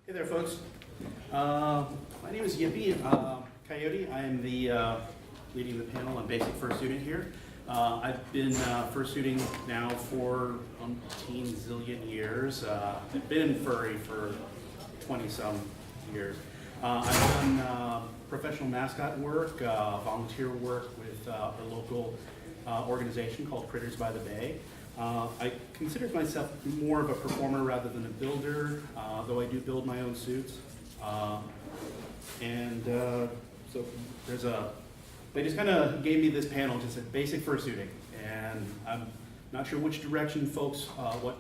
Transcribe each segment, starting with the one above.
Hey there, folks. My name is Yippee Coyote. I am the leading the panel on basic fursuiting here. I've been fursuiting now for umpteen zillion years. I've been furry for 20-some years. I've done professional mascot work, volunteer work with a local organization called Critters by the Bay. I consider myself more of a performer rather than a builder, though I do build my own suits. So there's they just kind of gave me this panel, just said basic fursuiting, and I'm not sure which direction what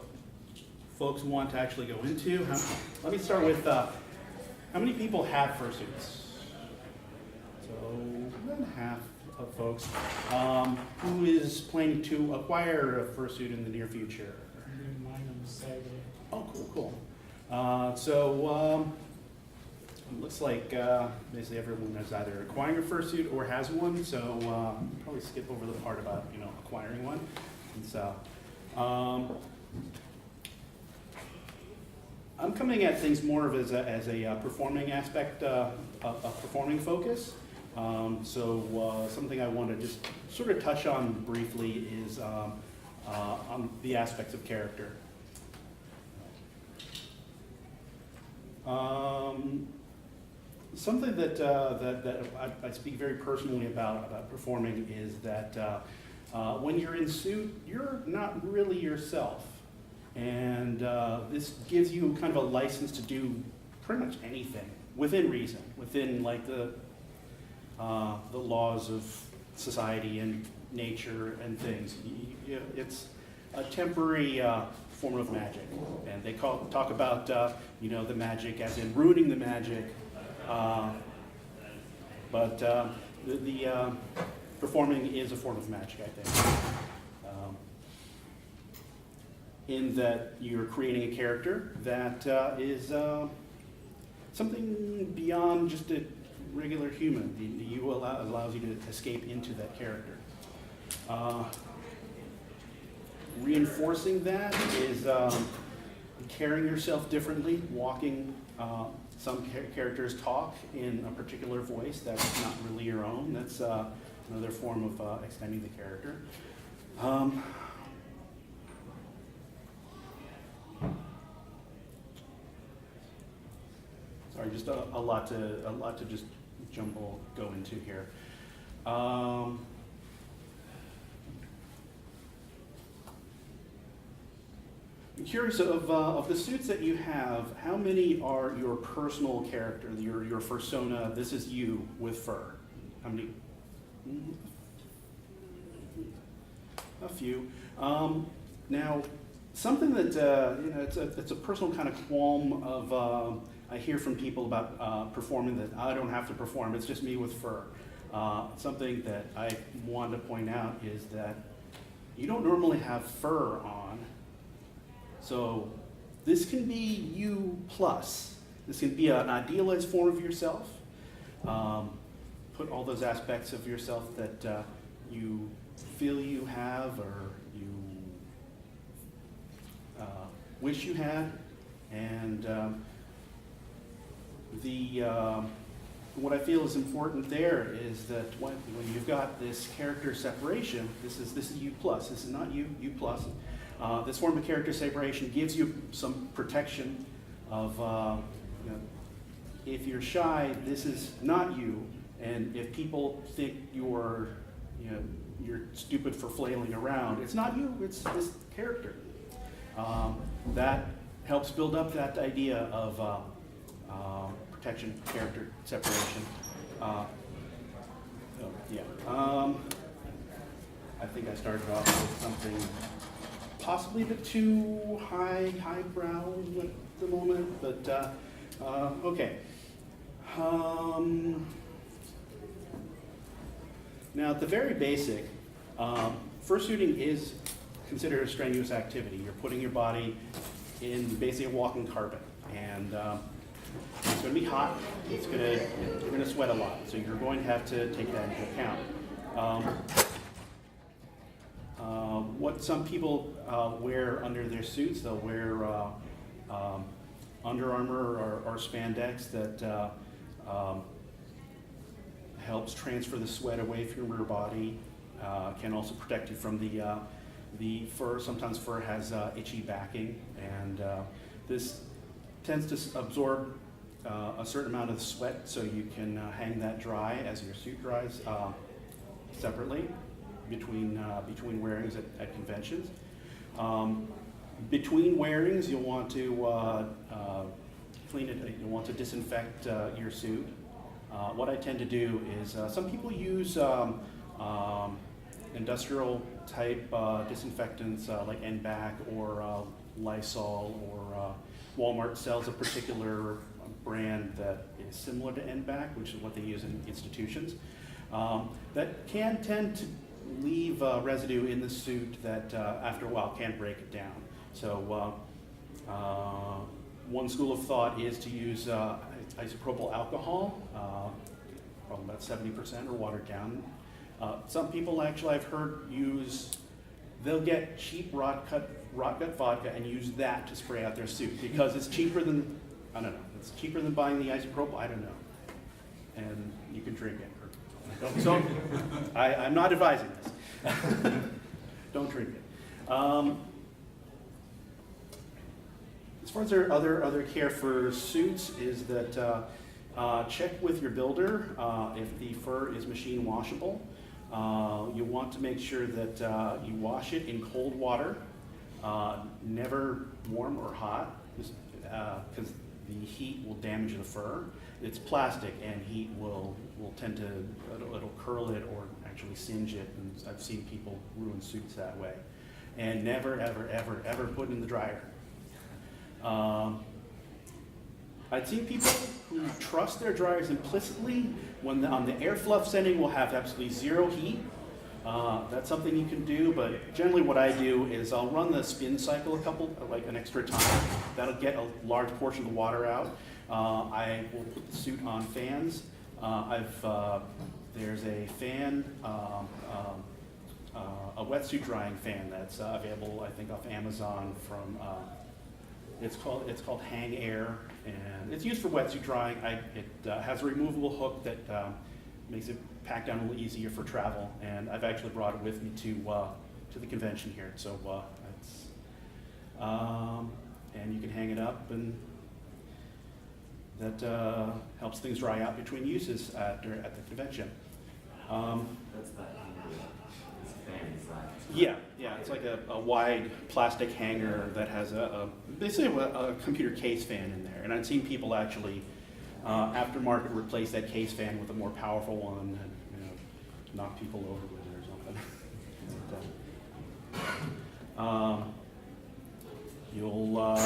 folks want to actually go into. Let me start with how many people have fursuits? So more than half of folks. Who is planning to acquire a fursuit in the near future? Mine on Saturday. Oh, cool. It looks like basically everyone is either acquiring a fursuit or has one. So probably skip over the part about acquiring one. And so I'm coming at things more of as a performing aspect, a performing focus. Something I want to just sort of touch on briefly is on the aspects of character. Something that I speak very personally about performing is that when you're in suit, you're not really yourself, and this gives you kind of a license to do pretty much anything within reason, within like the laws of society and nature and things. It's a temporary form of magic, and they talk about the magic as in ruining the magic, but the performing is a form of magic, I think, in that you're creating a character that is something beyond just a regular human. You allows you to escape into that character. Reinforcing that is carrying yourself differently, walking. Some characters talk in a particular voice that's not really your own. That's another form of extending the character. Sorry, just a lot to just go into here. I'm curious of the suits that you have, how many are your personal character, your fursona? This is you with fur. How many? A few. Now, something that it's a personal kind of qualm of. I hear from people about performing that I don't have to perform, it's just me with fur. Something that I want to point out is that you don't normally have fur on, so this can be you plus. This can be an idealized form of yourself. Put all those aspects of yourself that you feel you have or you wish you had, and what I feel is important there is that when you've got this character separation, this is you plus. This is not you plus. This form of character separation gives you some protection of if you're shy, this is not you, and if people think you're stupid for flailing around, it's not you. It's this character. That helps build up that idea of protection, character separation. I think I started off with something possibly a bit too highbrow at the moment, but okay. Now, at the very basic, fursuiting is considered a strenuous activity. You're putting your body in basically a walking carpet, and it's going to be hot. You're going to sweat a lot, so you're going to have to take that into account. What some people wear under their suits, they'll wear Under Armour or spandex that helps transfer the sweat away from your body. Can also protect you from the fur. Sometimes fur has itchy backing, and this tends to absorb a certain amount of sweat, so you can hang that dry as your suit dries separately between wearings at conventions. Between wearings, you'll want to clean it. You'll want to disinfect your suit. What I tend to do is some people use industrial type disinfectants like NBAC or Lysol, or Walmart sells a particular brand that is similar to NBAC, which is what they use in institutions. That can tend to leave residue in the suit that after a while can break it down. So one school of thought is to use isopropyl alcohol, probably about 70% or watered down. Some people actually I've heard they'll get cheap rot gut vodka and use that to spray out their suit because it's cheaper than, I don't know, it's cheaper than buying the isopropyl, I don't know. And you can drink it. So I'm not advising this. Don't drink it. As far as their other care for suits is that check with your builder if the fur is machine washable. You want to make sure that you wash it in cold water, never warm or hot, because the heat will damage the fur. It's plastic, and heat will tend to, it'll curl it or actually singe it, and I've seen people ruin suits that way. And never, ever, ever, ever put it in the dryer. I've seen people who trust their dryers implicitly when on the air fluff setting will have absolutely zero heat. That's something you can do, but generally what I do is I'll run the spin cycle an extra time. That'll get a large portion of the water out. I will put the suit on fans. There's a fan, a wetsuit drying fan that's available, I think, off Amazon from. It's called Hang Air, and it's used for wetsuit drying. It has a removable hook that makes it pack down a little easier for travel, and I've actually brought it with me to the convention here. So and you can hang it up, and that helps things dry out between uses at the convention. That's that fan inside. Yeah, it's like a wide plastic hanger that has basically a computer case fan in there. And I've seen people actually aftermarket replace that case fan with a more powerful one and knock people over with it or something. You'll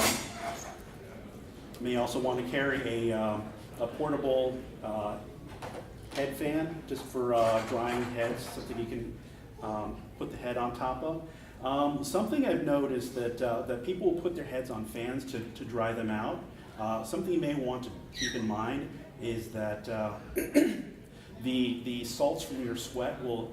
may also want to carry a portable head fan just for drying heads, something you can put the head on top of. Something I've noticed that people will put their heads on fans to dry them out. Something you may want to keep in mind is that the salts from your sweat will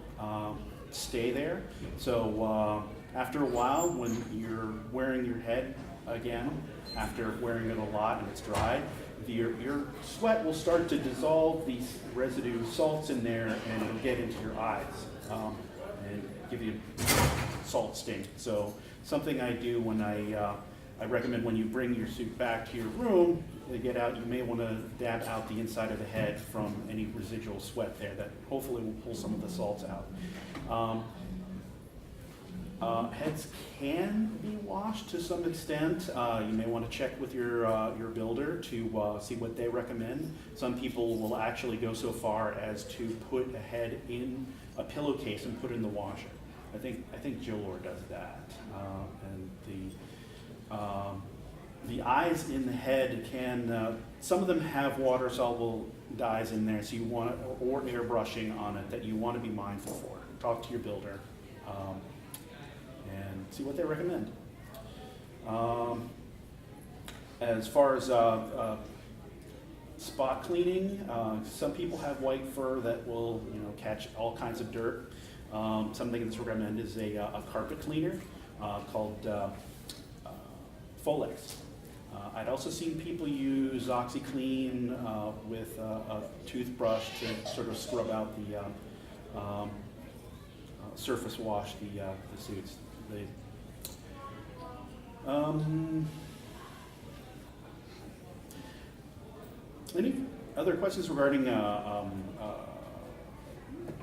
stay there. So after a while, when you're wearing your head again, after wearing it a lot and it's dry, your sweat will start to dissolve these residue salts in there, and it'll get into your eyes and give you salt sting. So something I do when I recommend when you bring your suit back to your room, to get out, you may want to dab out the inside of the head from any residual sweat there that hopefully will pull some of the salts out. Heads can be washed to some extent. You may want to check with your builder to see what they recommend. Some people will actually go so far as to put a head in a pillowcase and put it in the washer. I think Jolor does that. And the eyes in the head can, some of them have water soluble dyes in there, so you want, or airbrushing on it that you want to be mindful for. Talk to your builder. And see what they recommend. As far as spot cleaning, some people have white fur that will catch all kinds of dirt. Something that's recommended is a carpet cleaner called Folex. I'd also seen people use OxyClean with a toothbrush to sort of scrub out the surface wash the suits. Any other questions regarding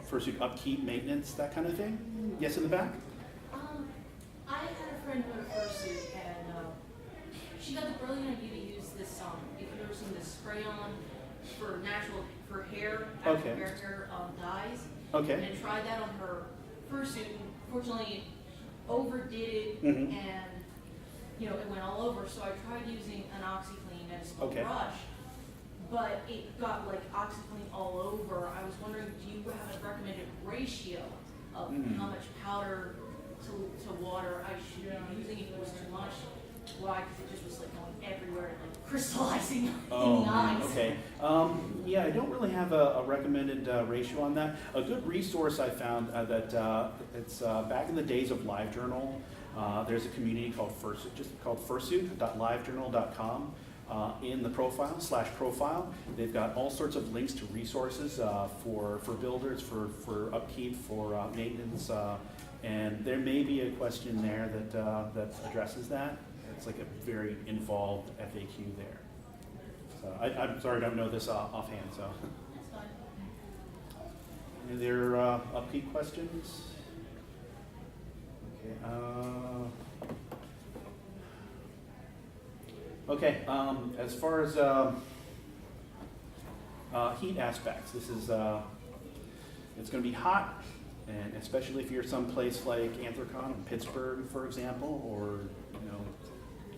fursuit upkeep, maintenance, that kind of thing? Yes, in the back? I had a friend who had a fursuit, and she got the brilliant idea to use this, if you've ever seen this spray-on for hair, actual Okay. hair dyes, Okay. and tried that on her fursuit. Fortunately, it overdid it, Mhm. and it went all over. So I tried using an OxyClean and a small Okay. brush, but it got like OxyClean all over. I was wondering, do you have a recommended ratio of how much powder to water I should be using if it was too much? Why? Because it just was like going everywhere and like crystallizing in the eyes. Okay. Yeah, I don't really have a recommended ratio on that. A good resource I found that it's back in the days of LiveJournal. There's a community called fursuit.livejournal.com. In the profile, they've got all sorts of links to resources for builders, for upkeep, for maintenance, and there may be a question there that addresses that. It's like a very involved FAQ there. So I'm sorry, I don't know this offhand. So, That's fine. are there upkeep questions? Okay. As far as heat aspects, this is it's going to be hot, and especially if you're someplace like Anthrocon in Pittsburgh, for example, or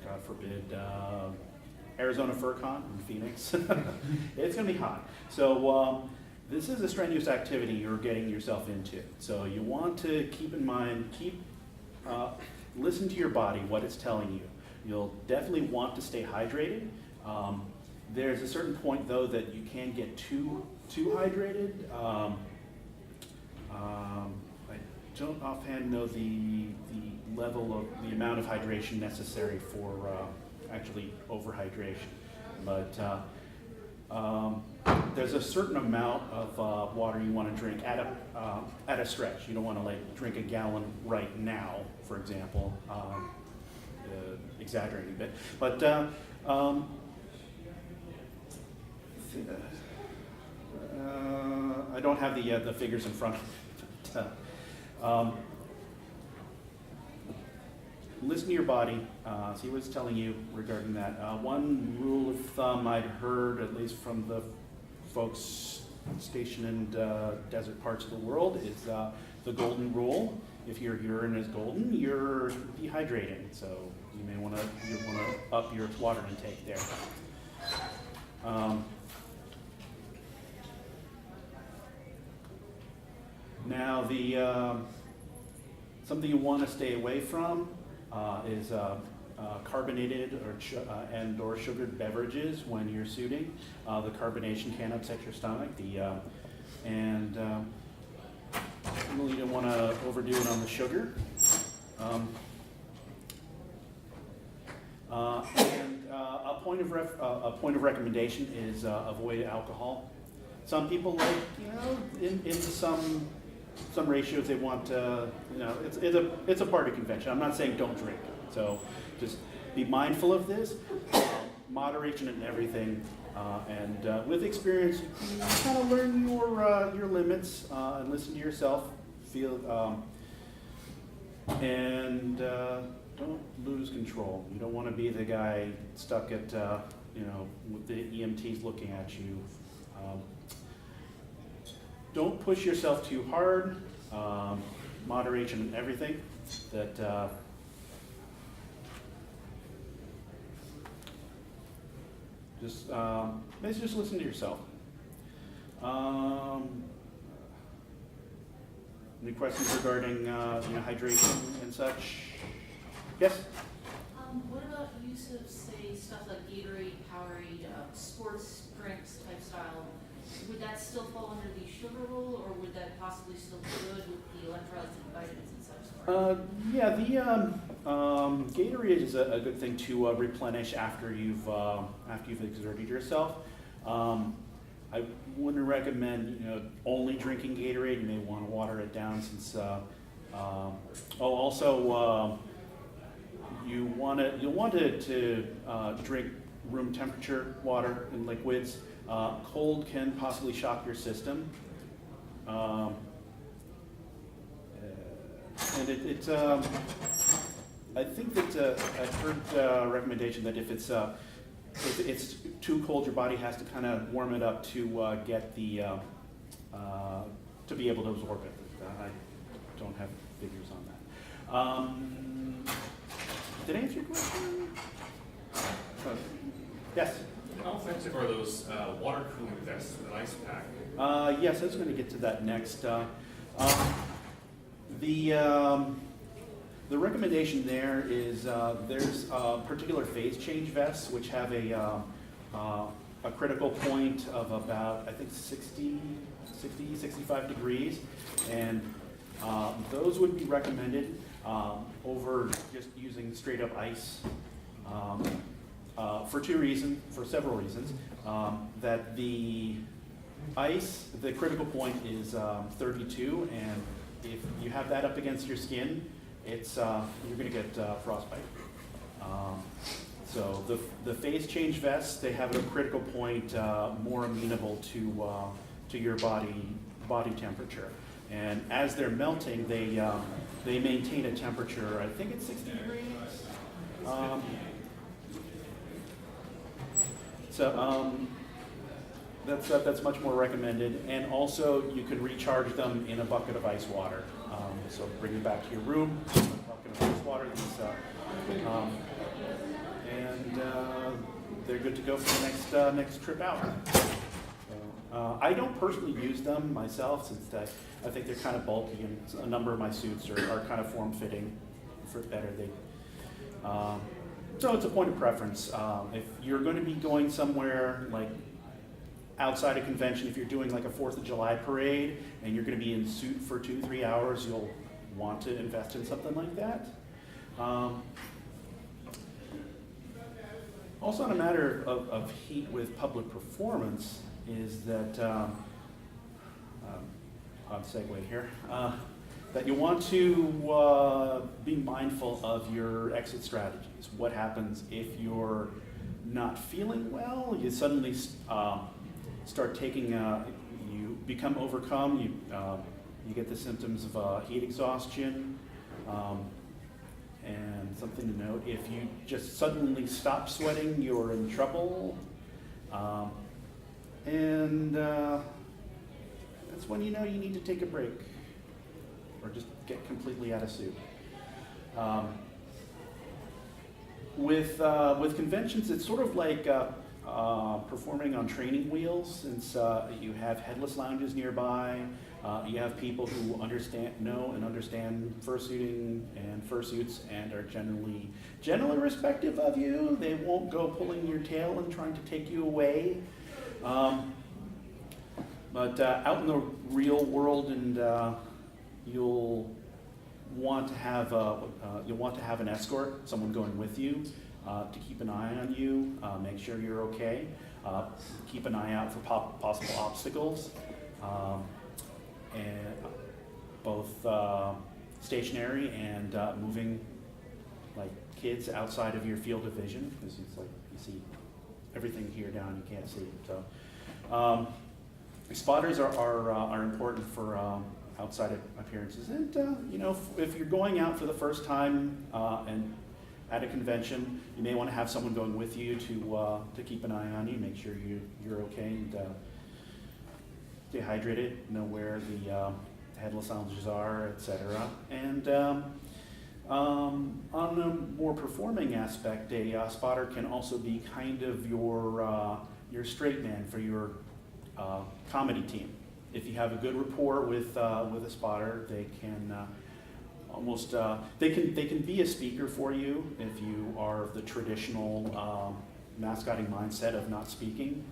God forbid, Arizona FurCon in Phoenix. It's going to be hot. So this is a strenuous activity you're getting yourself into. So you want to keep in mind, listen to your body, what it's telling you. You'll definitely want to stay hydrated. There's a certain point, though, that you can get too hydrated. I don't offhand know the level of the amount of hydration necessary for actually overhydration, but there's a certain amount of water you want to drink at a stretch. You don't want to like drink a gallon right now, for example. Exaggerating a bit, but I don't have the figures in front of me. Listen to your body, see what it's telling you regarding that. One rule of thumb I'd heard, at least from the folks stationed in desert parts of the world, is the golden rule. If your urine is golden, you're dehydrating, so you may want to up your water intake there. Now, something you want to stay away from is carbonated or sugared beverages when you're suiting. The carbonation can upset your stomach. And you don't want to overdo it on the sugar. And a point of recommendation is avoid alcohol. Some people like, in some ratios they want, it's a party convention. I'm not saying don't drink. So just be mindful of this, moderation in everything, and with experience, you kind of learn your limits and listen to yourself. And don't lose control. You don't want to be the guy stuck at, with the EMTs looking at you. Don't push yourself too hard. Moderation in everything. Just listen to yourself. Any questions regarding hydration and such? Yes? What about use of, say, stuff like Gatorade, Powerade, sports drinks type style? Would that still fall under the sugar rule, or would that possibly still be good with the electrolytes and vitamins and such? Yeah, Gatorade is a good thing to replenish after you've exerted yourself. I wouldn't recommend only drinking Gatorade. You may want to water it down since. You'll want to drink room temperature water and liquids. Cold can possibly shock your system. And I think that I've heard a recommendation that if it's too cold, your body has to kind of warm it up to get the to be able to absorb it. I don't have figures on that. Did I answer your question? Yes. How effective are those water cooling vests with an ice pack? Yes, I was going to get to that next. The recommendation there is there's particular phase change vests which have a critical point of about, I think, 65 degrees, and those would be recommended over just using straight up ice for several reasons. That the ice, the critical point is 32, and if you have that up against your skin, it's you're going to get frostbite. So the phase change vests, they have a critical point more amenable to your body temperature, and as they're melting, they maintain a temperature. I think it's 60 degrees. That's much more recommended, and also you can recharge them in a bucket of ice water. So bring them back to your room, a bucket of ice water, and they're good to go for the next trip out. So, I don't personally use them myself, since I think they're kind of bulky, and a number of my suits are kind of form-fitting for better. So it's a point of preference. If you're going to be going somewhere like outside a convention, if you're doing like a 4th of July parade and you're going to be in suit for 2-3 hours, you'll want to invest in something like that. Also, on a matter of heat with public performance is that, odd segue here, that you want to be mindful of your exit strategies. What happens if you're not feeling well? You suddenly start taking, you become overcome, you get the symptoms of heat exhaustion. And something to note, if you just suddenly stop sweating, you're in trouble. And that's when you know you need to take a break or just get completely out of suit. With conventions, it's sort of like performing on training wheels, since you have headless lounges nearby. You have people who know and understand fursuiting and fursuits and are generally respective of you. They won't go pulling your tail and trying to take you away. But out in the real world, and you'll want to have an escort, someone going with you to keep an eye on you, make sure you're okay. Keep an eye out for possible obstacles. And both stationary and moving, like kids outside of your field of vision, because it's like you see everything here down, you can't see. So spotters are important for outside appearances, and if you're going out for the first time and at a convention, you may want to have someone going with you to keep an eye on you, make sure you're okay, and stay hydrated, know where the headless lounges are, etc. And on a more performing aspect, a spotter can also be kind of your straight man for your comedy team. If you have a good rapport with a spotter, they can they can be a speaker for you if you are of the traditional mascotting mindset of not speaking,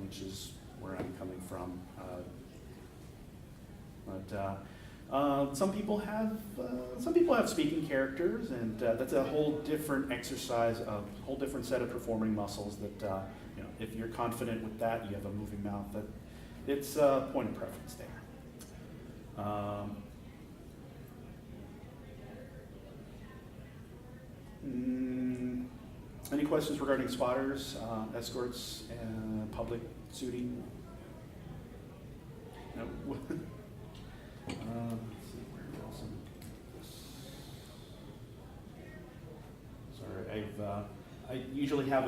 which is where I'm coming from. But Some people have speaking characters, and that's a whole different exercise, a whole different set of performing muscles. That you know, if you're confident with that, you have a moving mouth. That it's a point of preference there. Any questions regarding spotters, escorts, and public suiting? No. Let's see, where else am I- Sorry, I usually have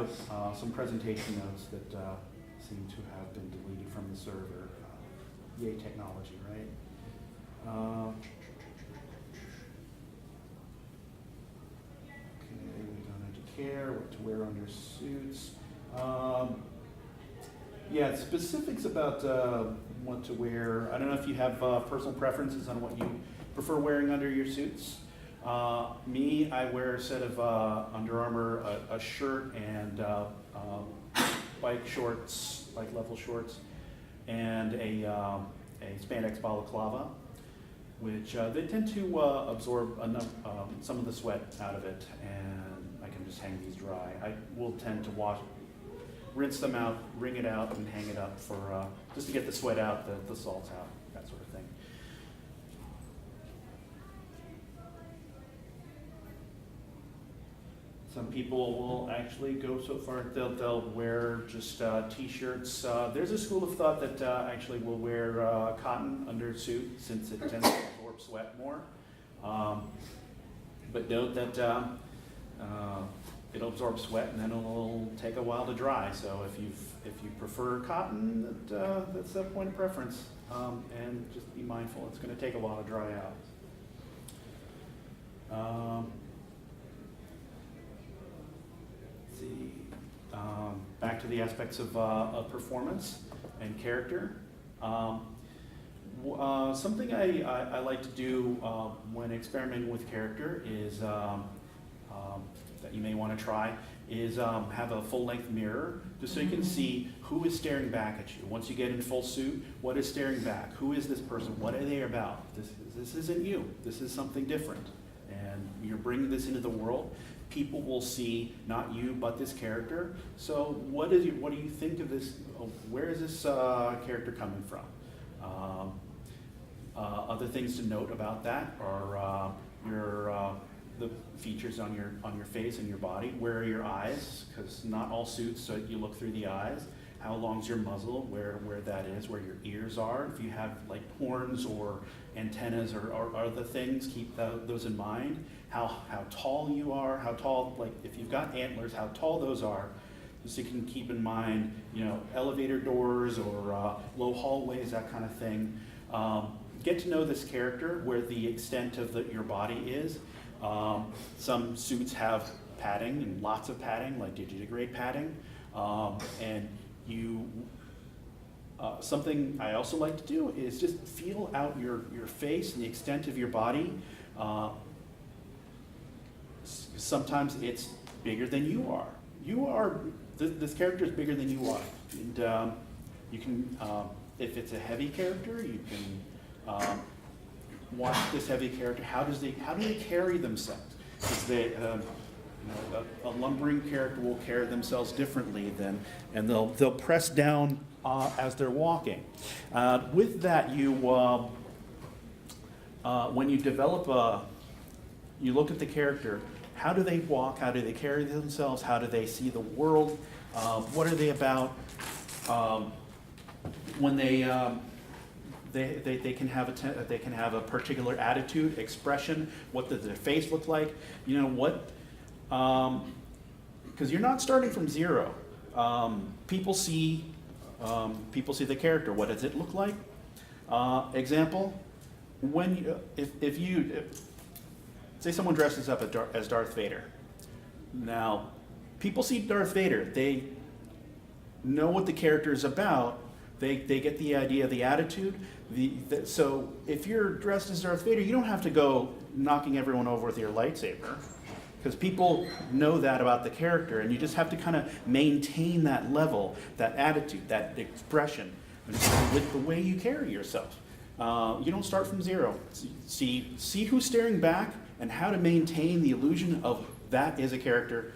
some presentation notes that seem to have been deleted from the server. Yay, technology, right? Okay, we don't have to care what to wear under suits. Yeah, specifics about what to wear. I don't know if you have personal preferences on what you prefer wearing under your suits. Me, I wear a set of Under Armour, a shirt and bike shorts, bike level shorts, and a spandex balaclava, which they tend to absorb enough, some of the sweat out of it, and I can just hang these dry. I will tend to rinse them out, wring it out, and hang it up for just to get the sweat out, the salts out, that sort of thing. Some people will actually go so far they'll wear just t-shirts. There's a school of thought that actually will wear cotton under suit since it tends to absorb sweat more. But note that it'll absorb sweat and then it'll take a while to dry. So if you prefer cotton, that's a point of preference. And just be mindful, it's going to take a while to dry out. Let's see. Back to the aspects of performance and character. Something I like to do when experimenting with character is that you may want to try is have a full-length mirror just so you can see who is staring back at you. Once you get in full suit, what is staring back? Who is this person? What are they about? This isn't you. This is something different. And you're bringing this into the world. People will see not you, but this character. So what do you think of this? Where is this character coming from? Other things to note about that are the features on your face and your body. Where are your eyes? Because not all suits, so you look through the eyes. How long's your muzzle? Where that is? Where your ears are? If you have like horns or antennas or other things, keep those in mind. How tall you are? How tall? Like if you've got antlers, how tall those are? Just so you can keep in mind, you know, elevator doors or low hallways, that kind of thing. Get to know this character, where the extent of your body is. Some suits have padding and lots of padding, like digitigrade padding, and something I also like to do is just feel out your face and the extent of your body. Sometimes it's bigger than you are. This character is bigger than you are, and you can, if it's a heavy character, you can watch this heavy character. How do they carry themselves? A lumbering character will carry themselves differently and they'll press down as they're walking. With that, when you develop you look at the character. How do they walk? How do they carry themselves? How do they see the world? What are they about? When they can have a particular attitude, expression. What does their face look like? You know what? Because you're not starting from zero. People see the character. What does it look like? Example: if say someone dresses up as Darth Vader. Now, people see Darth Vader. They know what the character is about. They get the idea, the attitude. So if you're dressed as Darth Vader, you don't have to go knocking everyone over with your lightsaber, because people know that about the character, and you just have to kind of maintain that level, that attitude, that expression, with the way you carry yourself. You don't start from zero. See who's staring back and how to maintain the illusion of that is a character.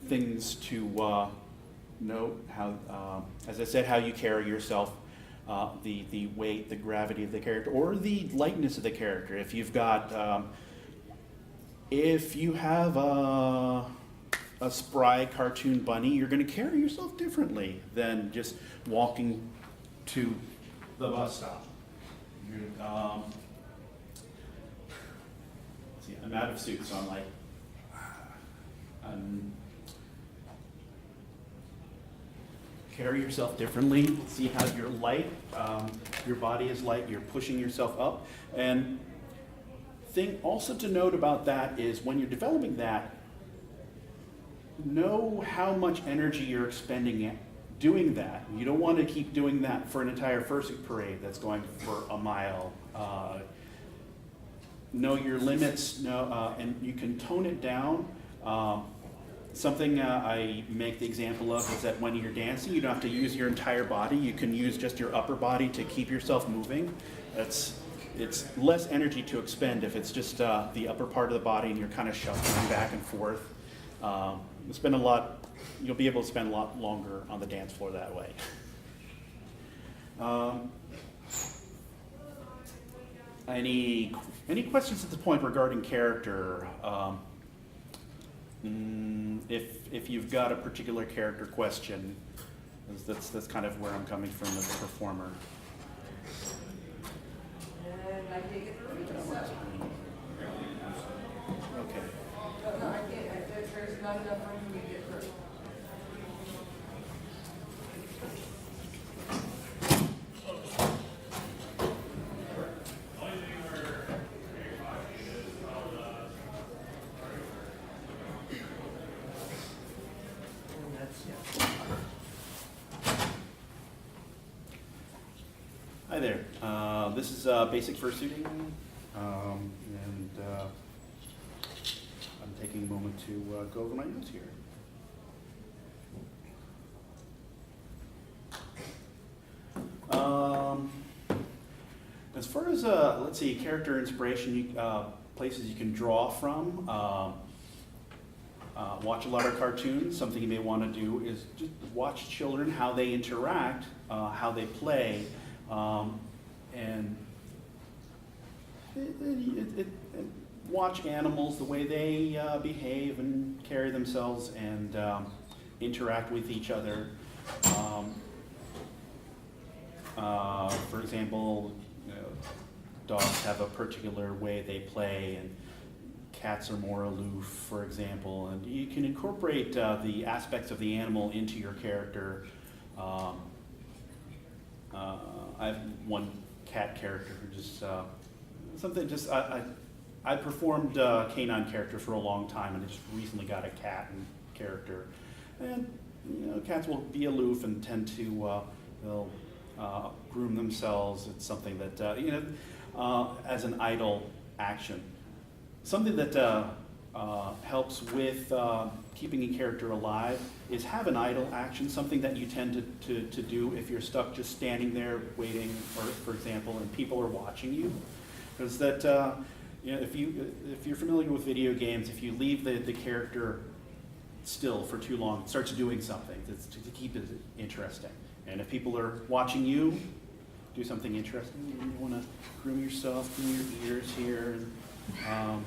Things to note, how, as I said, how you carry yourself, the weight, the gravity of the character, or the lightness of the character. If you've got, if you have a spry cartoon bunny, you're going to carry yourself differently than just walking to the bus stop. See, I'm out of suit, so I'm like, carry yourself differently. See how you're light, your body is light, you're pushing yourself up. And thing also to note about that is when you're developing that, know how much energy you're expending doing that. You don't want to keep doing that for an entire fursuit parade that's going for a mile. Know your limits, and you can tone it down. Something I make the example of is that when you're dancing, you don't have to use your entire body. You can use just your upper body to keep yourself moving. It's less energy to expend if it's just the upper part of the body and you're kind of shuffling back and forth. You'll be able to spend a lot longer on the dance floor that way. Any questions at this point regarding character? If you've got a particular character question, that's kind of where I'm coming from as a performer. And I take it for me, Okay. no, I can't, there's not enough room for me to get through. Hi there. This is basic fursuiting, and I'm taking a moment to go over my notes here. As far as let's see, character inspiration, places you can draw from. Watch a lot of cartoons. Something you may want to do is just watch children, how they interact, how they play. And watch animals, the way they behave and carry themselves and interact with each other. For example, dogs have a particular way they play, and cats are more aloof, for example. And you can incorporate the aspects of the animal into your character. I have one cat character who just I performed canine characters for a long time, and I just recently got a cat character. And cats will be aloof and tend to they'll groom themselves. It's something that as an idle action, something that helps with keeping a character alive is have an idle action, something that you tend to do if you're stuck just standing there waiting, for example, and people are watching you. Because that, if you're familiar with video games, if you leave the character still for too long, it starts doing something to keep it interesting. And if people are watching you do something interesting, you want to groom yourself, groom your ears here, and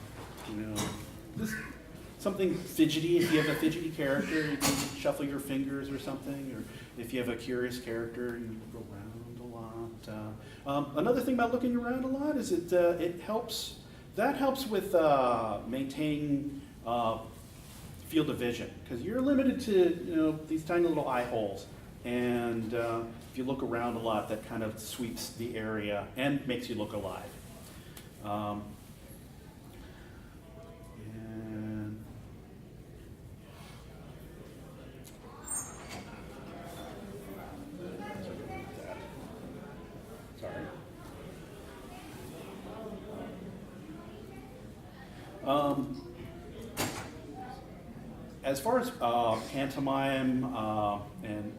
just something fidgety. If you have a fidgety character, you can shuffle your fingers or something. Or if you have a curious character, you go around a lot. Another thing about looking around a lot is it helps. That helps with maintaining field of vision, because you're limited to these tiny little eye holes. And if you look around a lot, that kind of sweeps the area and makes you look alive. As far as pantomime and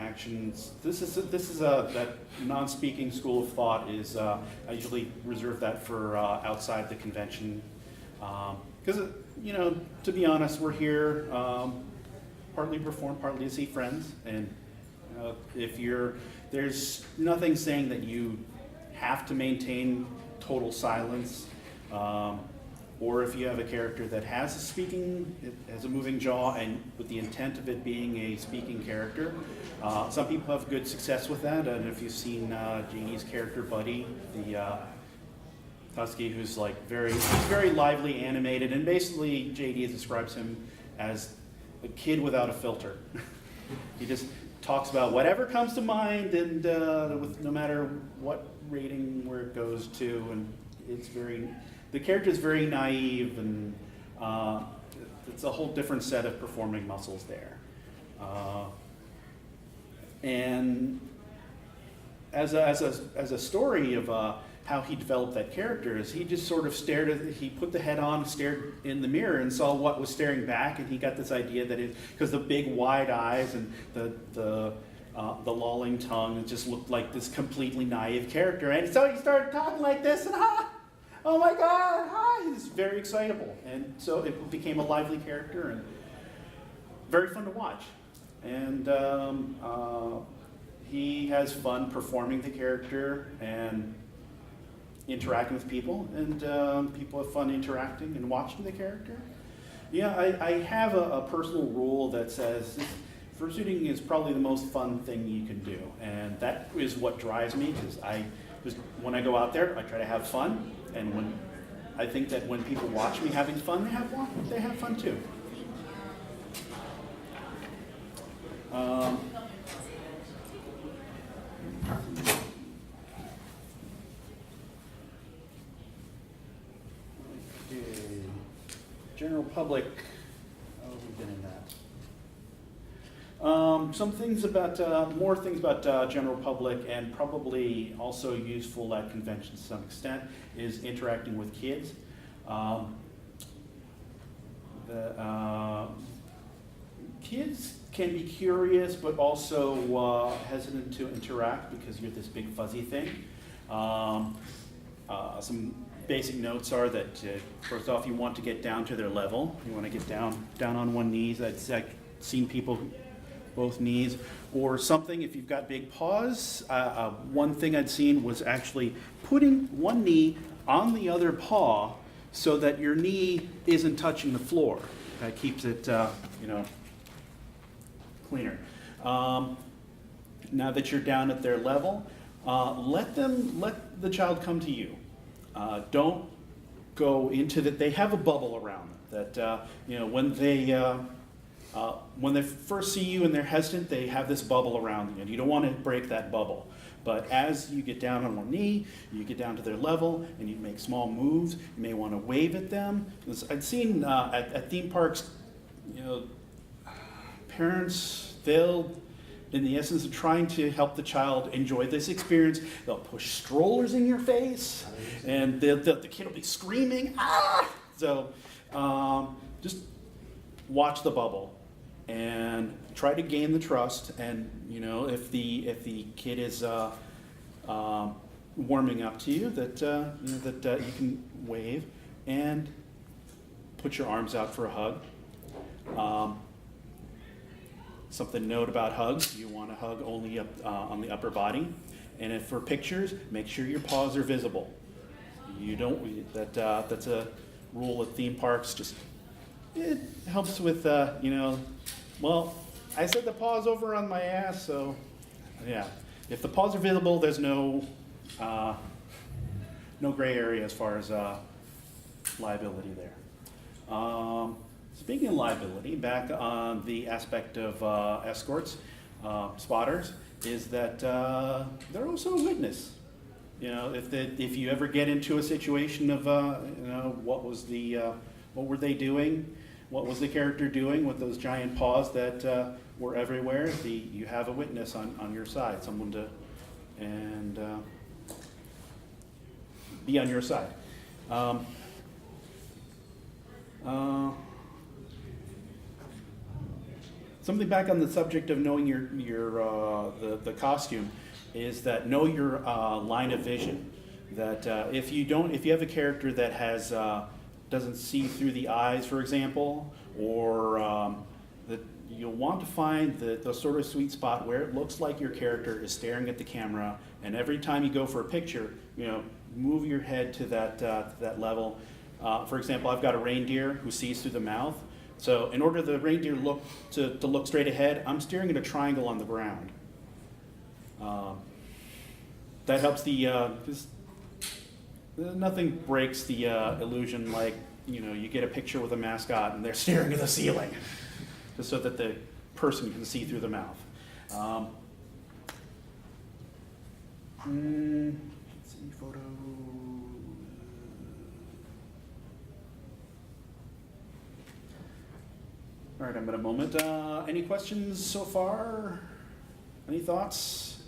inactions. This is that non-speaking school of thought is I usually reserve that for outside the convention because to be honest, we're here partly to perform, partly to see friends, and there's nothing saying that you have to maintain total silence. Or if you have a character that has a moving jaw, and with the intent of it being a speaking character. Some people have good success with that, and if you've seen Janie's character Buddy, the husky who's like very lively, animated, and basically JD describes him as a kid without a filter. He just talks about whatever comes to mind, and with no matter what rating where it goes to, and the character is very naive, and it's a whole different set of performing muscles there. And as a story of how he developed that character is he just sort of he put the head on, stared in the mirror, and saw what was staring back, and he got this idea that because the big wide eyes and the lolling tongue, it just looked like this completely naive character, and so he started talking like this, and oh my God, hi! He's very excitable, and so it became a lively character and very fun to watch. And he has fun performing the character and interacting with people, and people have fun interacting and watching the character. Yeah, I have a personal rule that says fursuiting is probably the most fun thing you can do, and that is what drives me, because when I go out there, I try to have fun. And I think that when people watch me having fun, they have fun too. Okay. General public. Oh, we've been in that. Some things about more things about general public, and probably also useful at conventions to some extent, is interacting with kids. Kids can be curious, but also hesitant to interact because you're this big fuzzy thing. Some basic notes are that first off, you want to get down to their level. You want to get down on one knee. I've seen people both knees, or something. If you've got big paws, one thing I'd seen was actually putting one knee on the other paw so that your knee isn't touching the floor. That keeps it, cleaner. Now that you're down at their level, let the child come to you. Don't go into that. They have a bubble around them. That when they first see you and they're hesitant, they have this bubble around you, and you don't want to break that bubble. But as you get down on one knee, you get down to their level, and you make small moves. You may want to wave at them. I've seen at theme parks, parents, in the essence of trying to help the child enjoy this experience, they'll push strollers in your face, and the kid will be screaming, ah! So just watch the bubble and try to gain the trust. And if the kid is warming up to you, that you can wave and put your arms out for a hug. Something to note about hugs: you want to hug only up on the upper body, and if for pictures, make sure your paws are visible. You don't. That's a rule at theme parks. It helps with Well, I said the paw's over on my ass, so yeah. If the paws are visible, there's no gray area as far as liability there. Speaking of liability, back on the aspect of escorts, spotters, is that they're also a witness. If you ever get into a situation of what were they doing, what was the character doing with those giant paws that were everywhere, you have a witness on your side, someone to be on your side. something back on the subject of knowing the costume is that know your line of vision. That if you have a character that has doesn't see through the eyes, for example, or that you'll want to find the sort of sweet spot where it looks like your character is staring at the camera, and every time you go for a picture, move your head to that level. For example, I've got a reindeer who sees through the mouth. So in order for the reindeer to look straight ahead, I'm staring at a triangle on the ground. That helps nothing breaks the illusion like, you get a picture with a mascot and they're staring at the ceiling, just so that the person can see through the mouth. Let's see, photo. All right, I'm at a moment. Any questions so far? Any thoughts?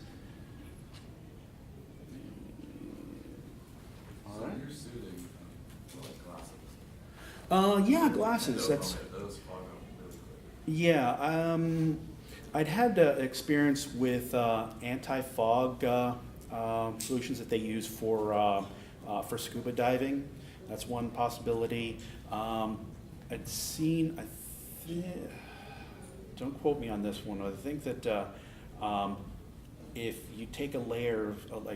So you're suiting, like glasses. Yeah, glasses. Those fog up really quick. Yeah, I'd had experience with anti-fog solutions that they use for scuba diving. That's one possibility. I'd seen, don't quote me on this one. I think that if you take a layer of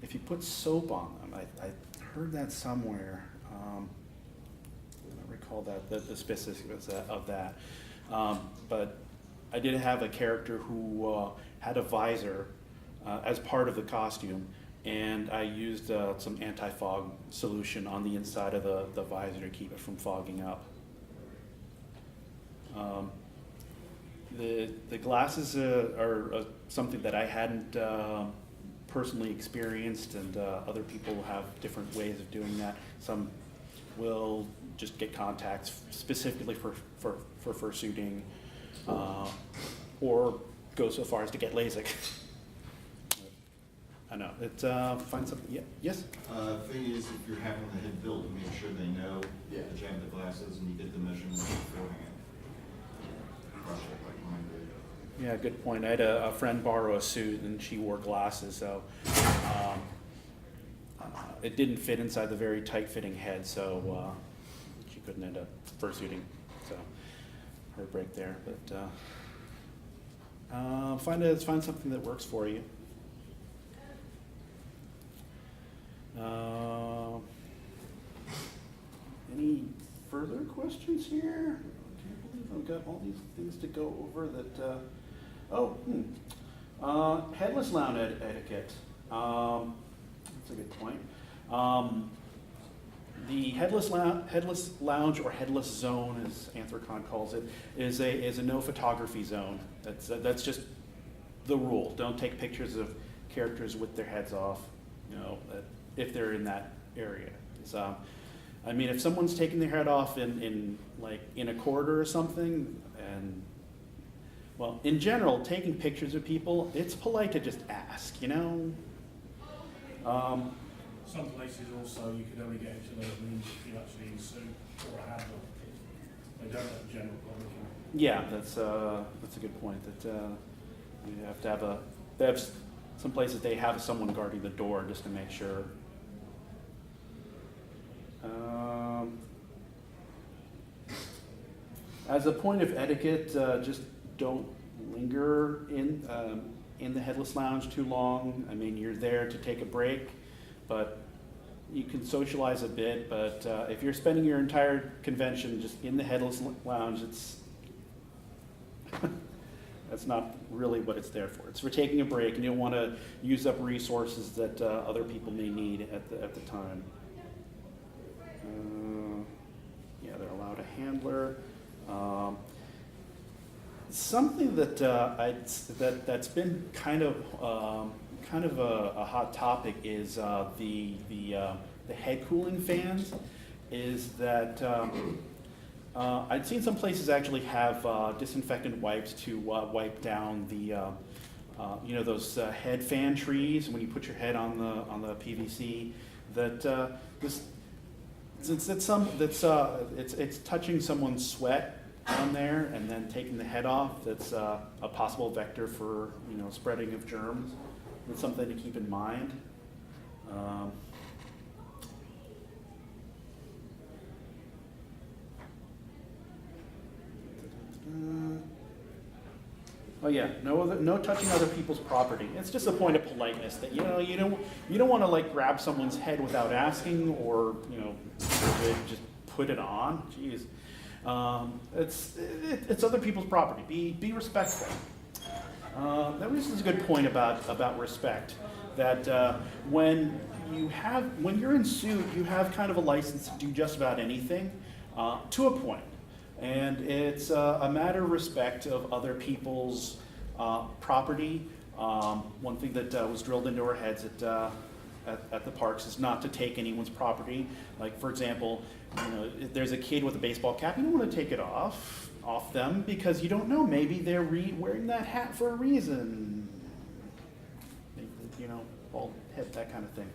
if you put soap on them, I heard that somewhere. I don't recall the specifics of that. But I did have a character who had a visor as part of the costume, and I used some anti-fog solution on the inside of the visor to keep it from fogging up. The glasses are something that I hadn't personally experienced, and other people have different ways of doing that. Some will just get contacts specifically for fursuiting, or go so far as to get LASIK. I know, find something, yeah, yes? Thing is, if you're having the head built, make sure they know that you have the glasses and you get the measurements beforehand. Crush it like mine did. Yeah, good point. I had a friend borrow a suit and she wore glasses, so it didn't fit inside the very tight-fitting head, so she couldn't end up fursuiting, so her break there. But find something that works for you. Any further questions here? I can't believe I've got all these things to go over that. Headless lounge etiquette. That's a good point. The headless lounge or headless zone, as Anthrocon calls it, is a no photography zone. That's just the rule. Don't take pictures of characters with their heads off, if they're in that area. I mean, if someone's taking their head off in a corridor or something, and well, in general, taking pictures of people, it's polite to just ask, Some places also, you can only get into those rooms if you're actually in a suit or a hat on. They don't have general public. Yeah, that's a good point. That you have to have they have some places they have someone guarding the door just to make sure. As a point of etiquette, just don't linger in the headless lounge too long. I mean, you're there to take a break, but you can socialize a bit. But if you're spending your entire convention just in the headless lounge, that's not really what it's there for. It's for taking a break, and you'll want to use up resources that other people may need at the time. Yeah, they're allowed a handler. Something that that's been kind of a hot topic is the head cooling fans. Is that I'd seen some places actually have disinfectant wipes to wipe down the those head fan trees when you put your head on the PVC. That since it's touching someone's sweat on there and then taking the head off, that's a possible vector for, you know, spreading of germs. It's something to keep in mind. Oh yeah, no touching other people's property. It's just a point of politeness that, you know, you don't want to like grab someone's head without asking, or, you know, just put it on. Jeez, it's other people's property. Be respectful. That was a good point about respect. That when you're in suit, you have kind of a license to do just about anything, to a point. And it's a matter of respect of other people's property. One thing that was drilled into our heads at the parks is not to take anyone's property. Like, for example, you know, if there's a kid with a baseball cap, you don't want to take it off them, because you don't know, maybe they're wearing that hat for a reason. Maybe, you know, bald head, that kind of thing.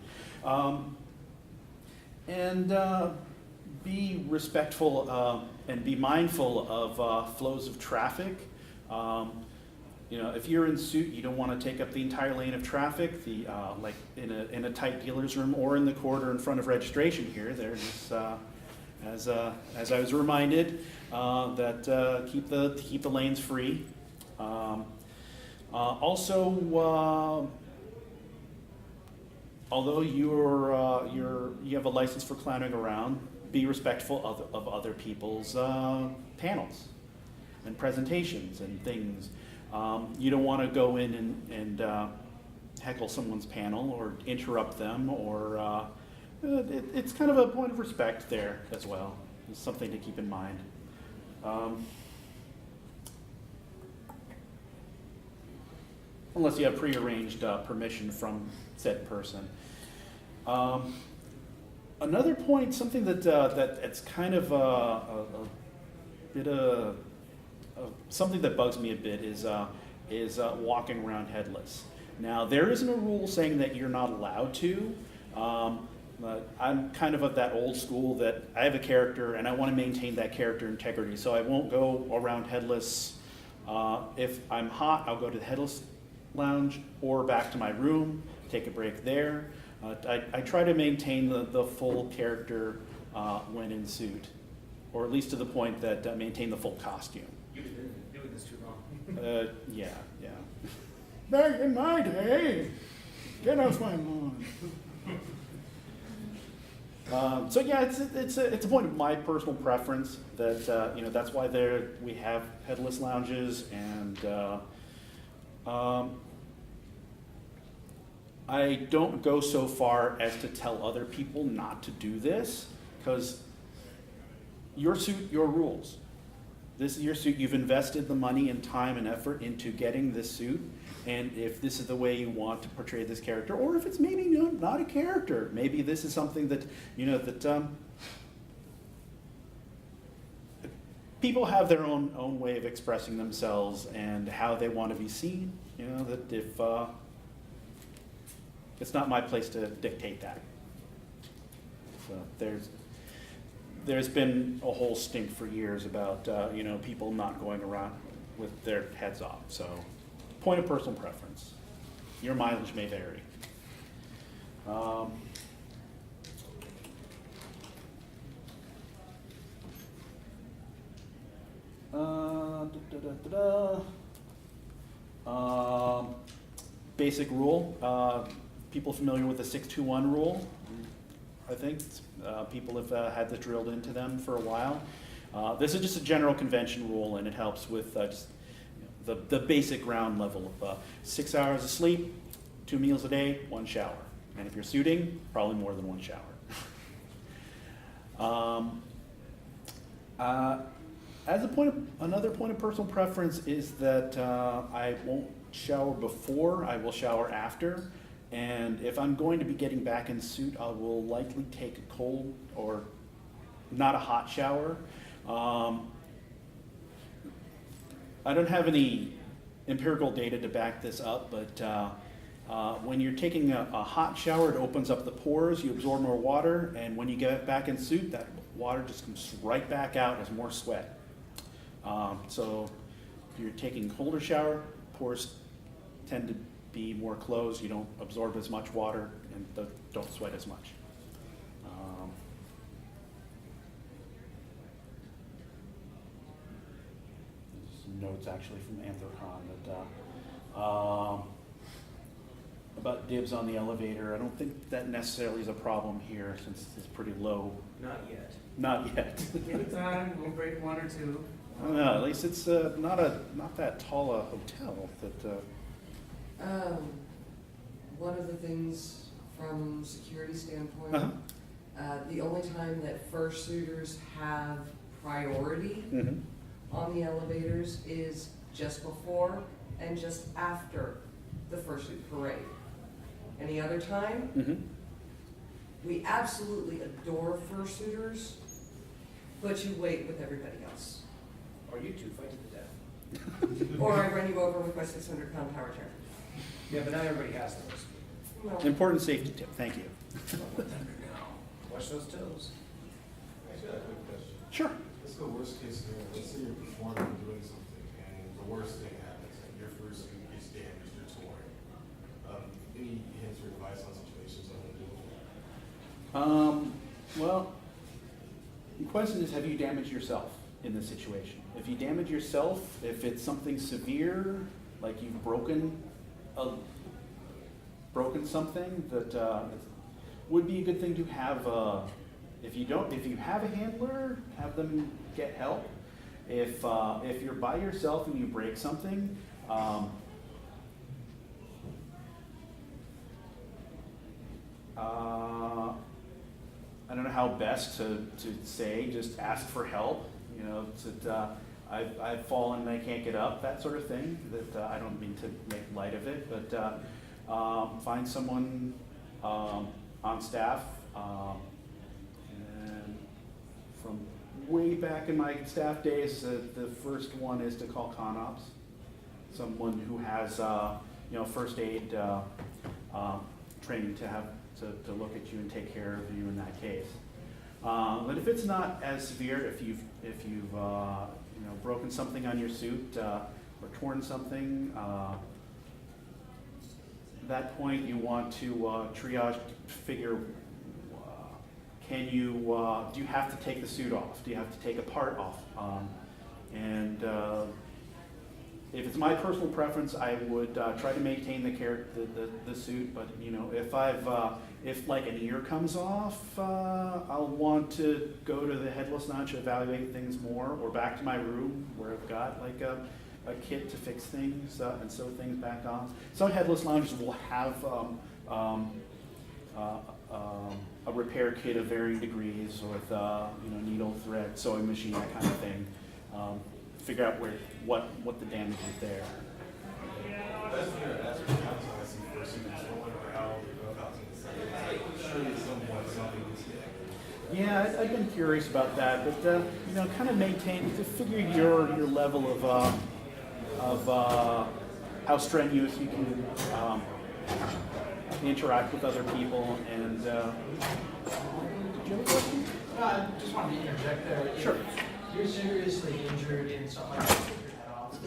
Be respectful and be mindful of flows of traffic. You know, if you're in suit, you don't want to take up the entire lane of traffic. Like in a tight dealer's room or in the corridor in front of registration here. There's as I was reminded that keep the lanes free. Also, although you have a license for clowning around, be respectful of other people's panels and presentations and things. You don't want to go in and heckle someone's panel or interrupt them, or it's kind of a point of respect there as well. It's something to keep in mind. Unless you have prearranged permission from said person. Another point, something that it's kind of a bit of something that bugs me a bit is walking around headless. Now, there isn't a rule saying that you're not allowed to. But I'm kind of that old school that I have a character and I want to maintain that character integrity, so I won't go around headless. If I'm hot, I'll go to the headless lounge or back to my room, take a break there. I try to maintain the full character when in suit, or at least to the point that maintain the full costume. You've been doing this too long. Yeah. Back in my day, get off my lawn. So yeah, it's a point of my personal preference that you know, that's why we have headless lounges, and I don't go so far as to tell other people not to do this, because your suit, your rules. This is your suit. You've invested the money and time and effort into getting this suit, and if this is the way you want to portray this character, or if it's maybe not a character, maybe this is something that, you know, that people have their own way of expressing themselves and how they want to be seen. You know, that if it's not my place to dictate that. So there's been a whole stink for years about you know, people not going around with their heads off. So, point of personal preference. Your mileage may vary. Basic rule. People familiar with the 621 rule? I think people have had this drilled into them for a while. This is just a general convention rule, and it helps with just, you know, the basic ground level of 6 hours of sleep, 2 meals a day, 1 shower. And if you're suiting, probably more than 1 shower. Another point of personal preference is that I won't shower before, I will shower after. And if I'm going to be getting back in suit, I will likely take a cold or not a hot shower. I don't have any empirical data to back this up, but when you're taking a hot shower, it opens up the pores, you absorb more water, and when you get back in suit, that water just comes right back out as more sweat. So if you're taking a colder shower, pores tend to be more closed, you don't absorb as much water and don't sweat as much. Some notes actually from Anthrocon that about dibs on the elevator. I don't think that necessarily is a problem here since it's pretty low. Not yet. Not yet. Give it time, we'll break one or two. I don't know, at least it's not that tall a hotel that. One of the things from security standpoint, Uh-huh. the only time that fursuiters have priority Mhm. on the elevators is just before and just after the fursuit parade. Any other time, Mhm. we absolutely adore fursuiters, but you wait with everybody else. Or you two fight to the death. Or I run you over with my 600-pound power chair. Yeah, but not everybody has those. Well, Important safety tip. Thank you. Watch those toes. I got a quick question. Sure. Let's go worst case scenario. Let's say you're performing and doing something, and the worst thing happens, and your fursuit is damaged or torn. Any hints or advice on situations on what to do? Well, the question is, have you damaged yourself in this situation? If you damage yourself, if it's something severe, like you've broken something, that would be a good thing to have. If you have a handler, have them get help. If you're by yourself and you break something, I don't know how best to say, just ask for help. You know, I've fallen and I can't get up, that sort of thing. That I don't mean to make light of it, but find someone on staff. And from way back in my staff days, the first one is to call ConOps, someone who has first aid training to look at you and take care of you in that case. But if it's not as severe, if you've broken something on your suit or torn something, at that point you want to triage, figure, do you have to take the suit off? Do you have to take a part off? If it's my personal preference, I would try to maintain the suit. But if like an ear comes off, I'll want to go to the headless lounge to evaluate things more, or back to my room where I've got like a kit to fix things and sew things back on. Some headless lounges will have a repair kit of varying degrees with needle, thread, sewing machine, that kind of thing. Figure out what the damage is there. That's what you're asking counsel. I see fursuit torn or how surely something is damaged. Yeah, I've been curious about that, but kind of maintain to figure your level of how strenuous you can interact with other people. And did you have a question? I just wanted to interject there. Sure. If you're seriously injured in something like that, take your head off.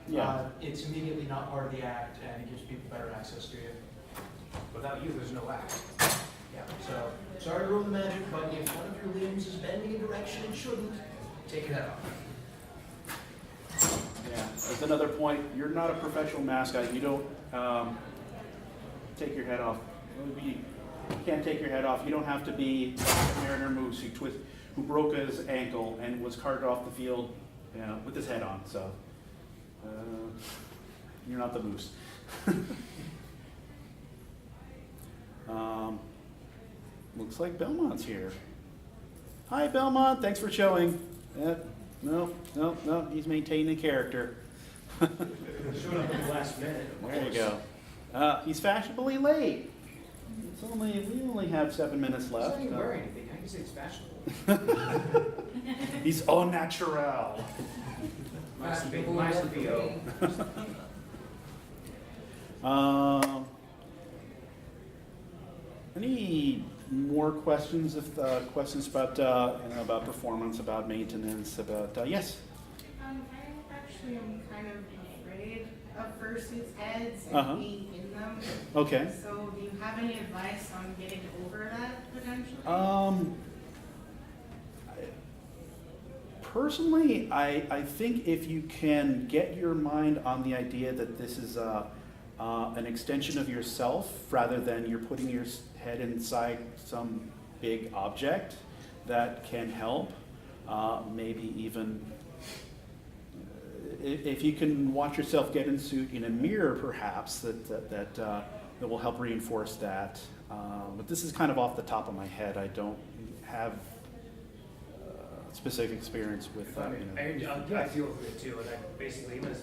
Yeah. It's immediately not part of the act, and it gives people better access to you. Without you, there's no act. Yeah. So, sorry to ruin the magic, but if one of your limbs is bending in a direction it shouldn't, take your head off. Yeah. As another point, you're not a professional mascot. You don't take your head off. You can't take your head off. You don't have to be like Mariner Moose who broke his ankle and was carted off the field with his head on. So you're not the Moose. Looks like Belmont's here. Hi, Belmont. Thanks for showing. No. He's maintaining character. Showed up at the last minute. There you go. He's fashionably late. We only have 7 minutes He's left. not even wearing anything. How can you say it's fashionable? He's au naturel. Nice to be Any more questions? Questions about about performance, about maintenance, about yes. I actually am kind of afraid of fursuits heads and Uh-huh. being in them. Okay. So do you have any advice on getting over that potentially? Personally, I think if you can get your mind on the idea that this is an extension of yourself rather than you're putting your head inside some big object, that can help. Maybe even if you can watch yourself get in suit in a mirror, perhaps that will help reinforce that. But this is kind of off the top of my head. I don't have specific experience with that. I feel it too, and I basically, even as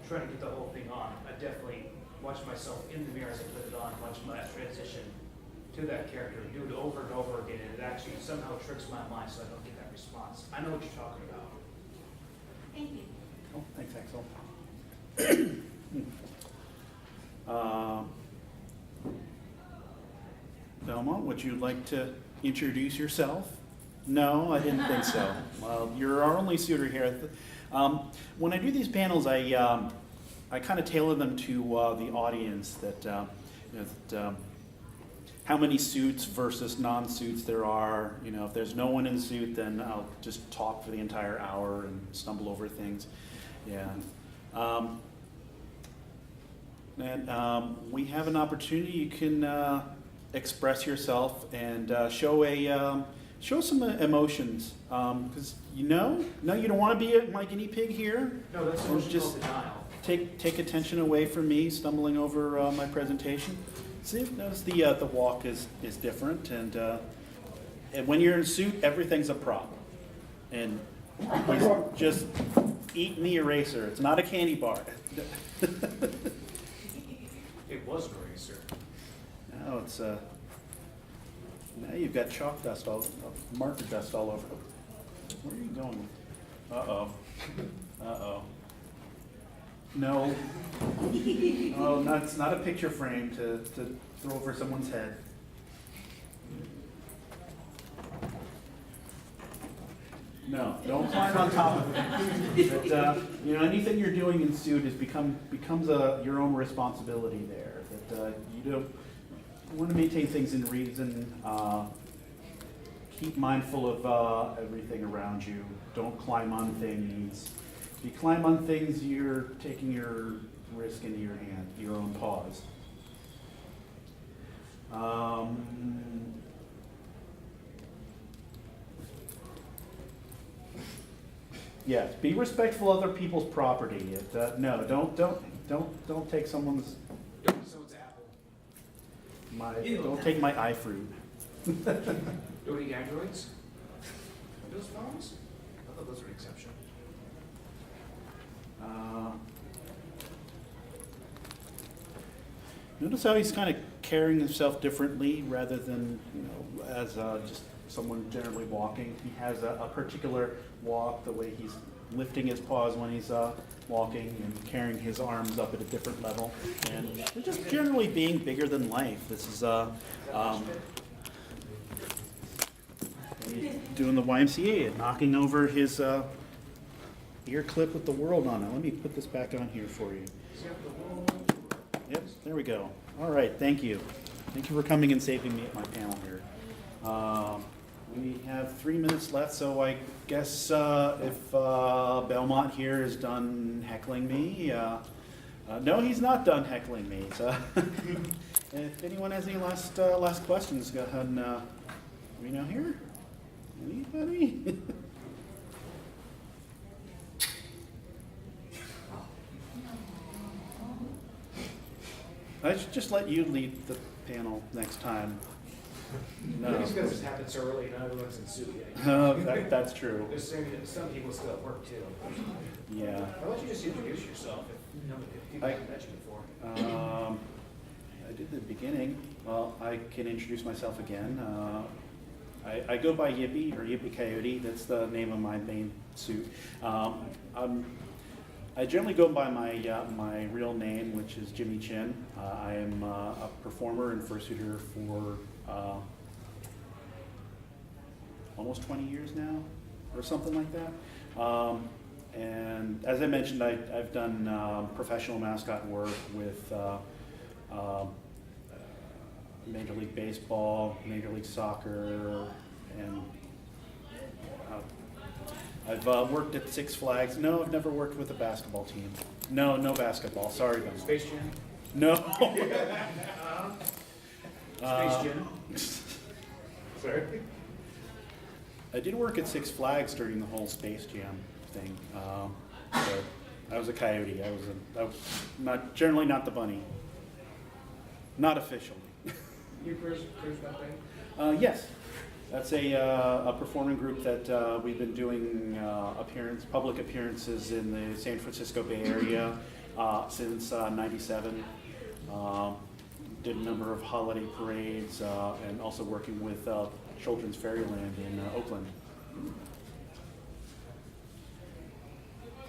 trying to get the whole thing on, I definitely watch myself in the mirror as I put it on, watch my transition to that character, do it over and over again, and it actually somehow tricks my mind so I don't get that response. I know what you're talking about. Thank you. Oh, thanks, Axel. Belmont, would you like to introduce yourself? No, I didn't think so. Well, you're our only suitor here. When I do these panels, I kind of tailor them to the audience. How many suits versus non-suits there are. You know, if there's no one in suit, then I'll just talk for the entire hour and stumble over things. Yeah. We have an opportunity. You can express yourself and show some emotions, because you don't want to be my guinea pig here. No, that's Or just denial. take attention away from me stumbling over my presentation. See, notice the walk is different, and when you're in suit, everything's a prop, and he's just eating the eraser. It's not a candy bar. It was an eraser. Now it's now you've got chalk dust marker dust all over. Where are you going? No. Oh, it's not a picture frame to throw over someone's head. No, don't climb on top of it. But, anything you're doing in suit becomes your own responsibility there. That you want to maintain things in reason. Keep mindful of everything around you. Don't climb on things. If you climb on things, you're taking your risk into your hand, your own paws. Yes, be respectful of other people's property. No, don't take someone's Someone's apple. don't take my iFruit. Do we androids? Windows phones? I thought those were an exception. Notice how he's kind of carrying himself differently rather than, as just someone generally walking. He has a particular walk, the way he's lifting his paws when he's walking and carrying his arms up at a different level. And just generally being bigger than life. This is he's doing the YMCA and knocking over his ear clip with the world on it. Let me put this back on here for you. Yep, there we go. All right, thank you. Thank you for coming and saving me at my panel here. We have 3 minutes left, so I guess if Belmont here is done heckling me, no, he's not done heckling me. So if anyone has any last questions, go ahead and let me know here. Anybody? I should just let you lead the panel next time. No. Maybe it's because it happened so early, not everyone's in suit yet. That's true. There's some people still at work too. Yeah. Why don't you just introduce yourself if people haven't met you before? I did the beginning. Well, I can introduce myself again. I go by Yippee or Yippee Coyote. That's the name of my main suit. I generally go by my real name, which is Jimmy Chin. I am a performer and fursuiter for almost 20 years now, or something like that. And as I mentioned, I've done professional mascot work with Major League Baseball, Major League Soccer, and I've worked at Six Flags. No, I've never worked with a basketball team. No, no basketball. Sorry, Ben. Space Jam? No. Space Jam? Sorry. I did work at Six Flags during the whole Space Jam thing. But I was a coyote. I was not generally not the bunny. Not officially. You cruise that thing? Yes, that's a performing group that we've been doing public appearances in the San Francisco Bay Area since '97. Did a number of holiday parades and also working with Children's Fairyland in Oakland.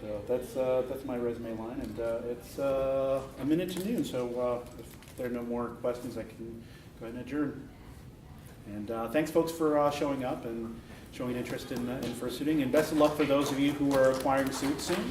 So that's my resume line, and it's a minute to noon. So if there are no more questions, I can go ahead and adjourn. And thanks, folks, for showing up and showing interest in fursuiting. And best of luck for those of you who are acquiring suits soon.